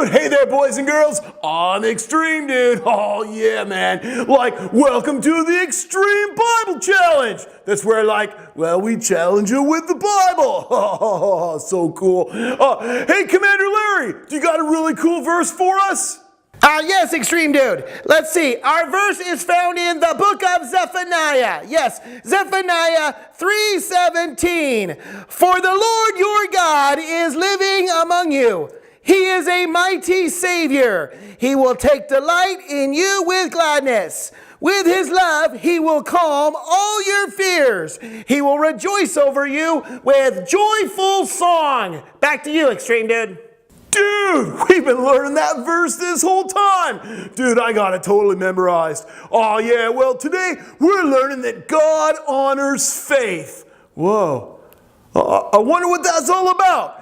Dude, hey there, boys and girls. I'm Extreme Dude. Oh, yeah, man. Like, welcome to the Extreme Bible Challenge. That's where, we challenge you with the Bible. Oh, so cool. Hey, Commander Larry, do you got a really cool verse for us? Yes, Extreme Dude. Let's see. Our verse is found in the book of Zephaniah. Yes, Zephaniah 3:17. For the Lord your God is living among you. He is a mighty Savior. He will take delight in you with gladness. With his love, he will calm all your fears. He will rejoice over you with joyful song. Back to you, Extreme Dude. Dude, we've been learning that verse this whole time. Dude, I got it totally memorized. Oh yeah, well today we're learning that God honors faith. Whoa, I wonder what that's all about.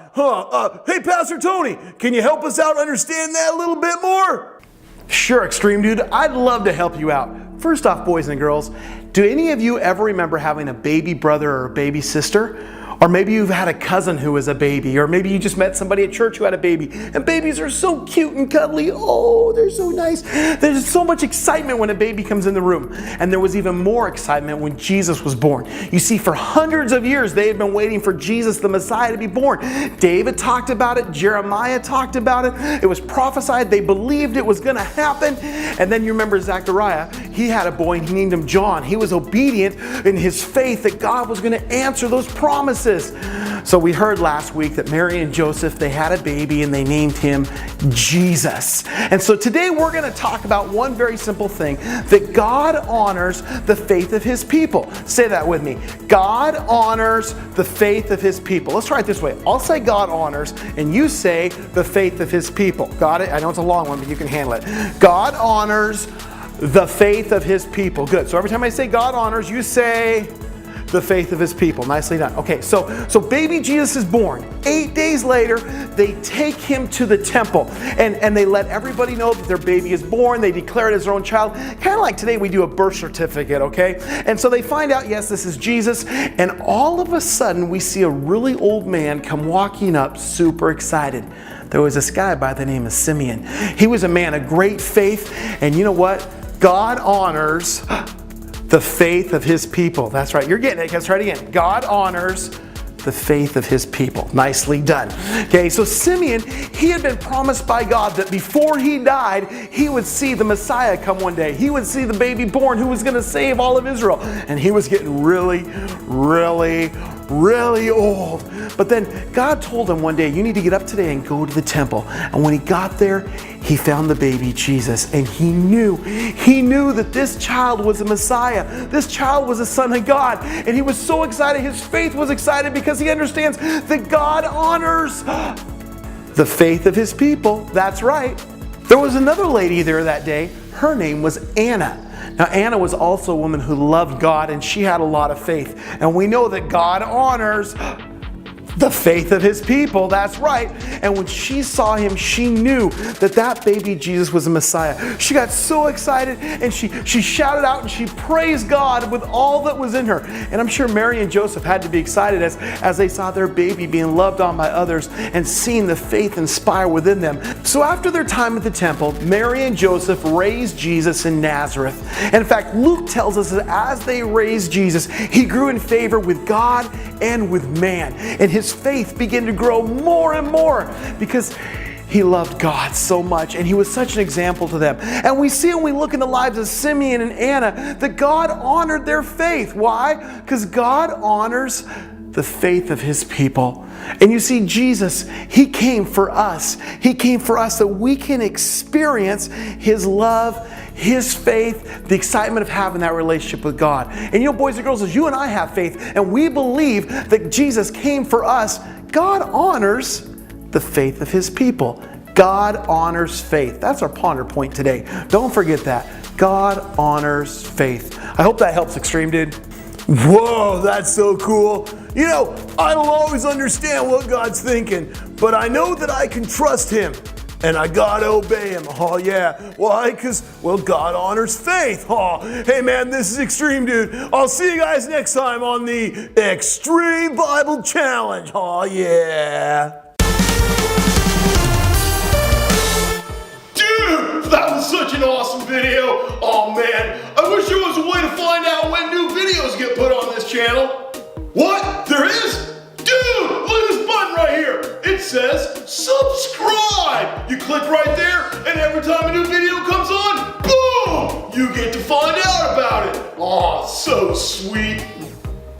Hey Pastor Tony, can you help us out understand that a little bit more? Sure, Extreme Dude, I'd love to help you out. First off, boys and girls, do any of you ever remember having a baby brother or a baby sister? Or maybe you've had a cousin who was a baby, or maybe you just met somebody at church who had a baby. And babies are so cute and cuddly. Oh, they're so nice. There's so much excitement when a baby comes in the room. And there was even more excitement when Jesus was born. You see, for hundreds of years, they had been waiting for Jesus, the Messiah, to be born. David talked about it. Jeremiah talked about it. It was prophesied. They believed it was going to happen. And then you remember Zechariah. He had a boy and he named him John. He was obedient in his faith that God was going to answer those promises. So we heard last week that Mary and Joseph, they had a baby and they named him Jesus. And so today we're going to talk about one very simple thing, that God honors the faith of his people. Say that with me. God honors the faith of his people. Let's try it this way. I'll say God honors and you say the faith of his people. Got it? I know it's a long one, but you can handle it. God honors the faith of his people. Good. So every time I say God honors, you say the faith of his people. Nicely done. Okay, so baby Jesus is born. 8 days later, they take him to the temple and they let everybody know that their baby is born. They declare it as their own child. Kind of like today we do a birth certificate, okay? And so they find out, yes, this is Jesus. And all of a sudden, we see a really old man come walking up, super excited. There was this guy by the name of Simeon. He was a man of great faith. And you know what? God honors the faith of his people. That's right. You're getting it. Let's try it again. God honors the faith of his people. Nicely done. Okay, so Simeon, he had been promised by God that before he died, he would see the Messiah come one day. He would see the baby born who was going to save all of Israel. And he was getting really old. But then God told him one day, you need to get up today and go to the temple. And when he got there, he found the baby Jesus, and he knew that this child was a Messiah. This child was a son of God. And he was so excited. His faith was excited because he understands that God honors the faith of his people. That's right. There was another lady there that day. Her name was Anna. Now, Anna was also a woman who loved God, and she had a lot of faith. And we know that God honors the faith of his people. That's right. And when she saw him, she knew that baby Jesus was a Messiah. She got so excited and she shouted out and she praised God with all that was in her. And I'm sure Mary and Joseph had to be excited as they saw their baby being loved on by others and seeing the faith inspire within them. So after their time at the temple, Mary and Joseph raised Jesus in Nazareth. And in fact, Luke tells us that as they raised Jesus, he grew in favor with God and with man. And his faith began to grow more and more because he loved God so much and he was such an example to them. And we see when we look in the lives of Simeon and Anna that God honored their faith. Why? Because God honors the faith of his people. And you see, Jesus, he came for us. He came for us that we can experience his love, his faith, the excitement of having that relationship with God. And you know, boys and girls, as you and I have faith and we believe that Jesus came for us, God honors the faith of his people. God honors faith. That's our ponder point today. Don't forget that. God honors faith. I hope that helps, Extreme Dude. Whoa, that's so cool. You know, I don't always understand what God's thinking, but I know that I can trust him. And I gotta obey him. Oh yeah. Why? Because, well, God honors faith. Oh, hey man, this is Extreme Dude. I'll see you guys next time on the Extreme Bible Challenge. Oh yeah. video. Oh man, I wish there was a way to find out when new videos get put on this channel. What? There is? Dude, look at this button right here. It says subscribe. You click right there, and every time a new video comes on, boom, you get to find out about it. Oh, so sweet.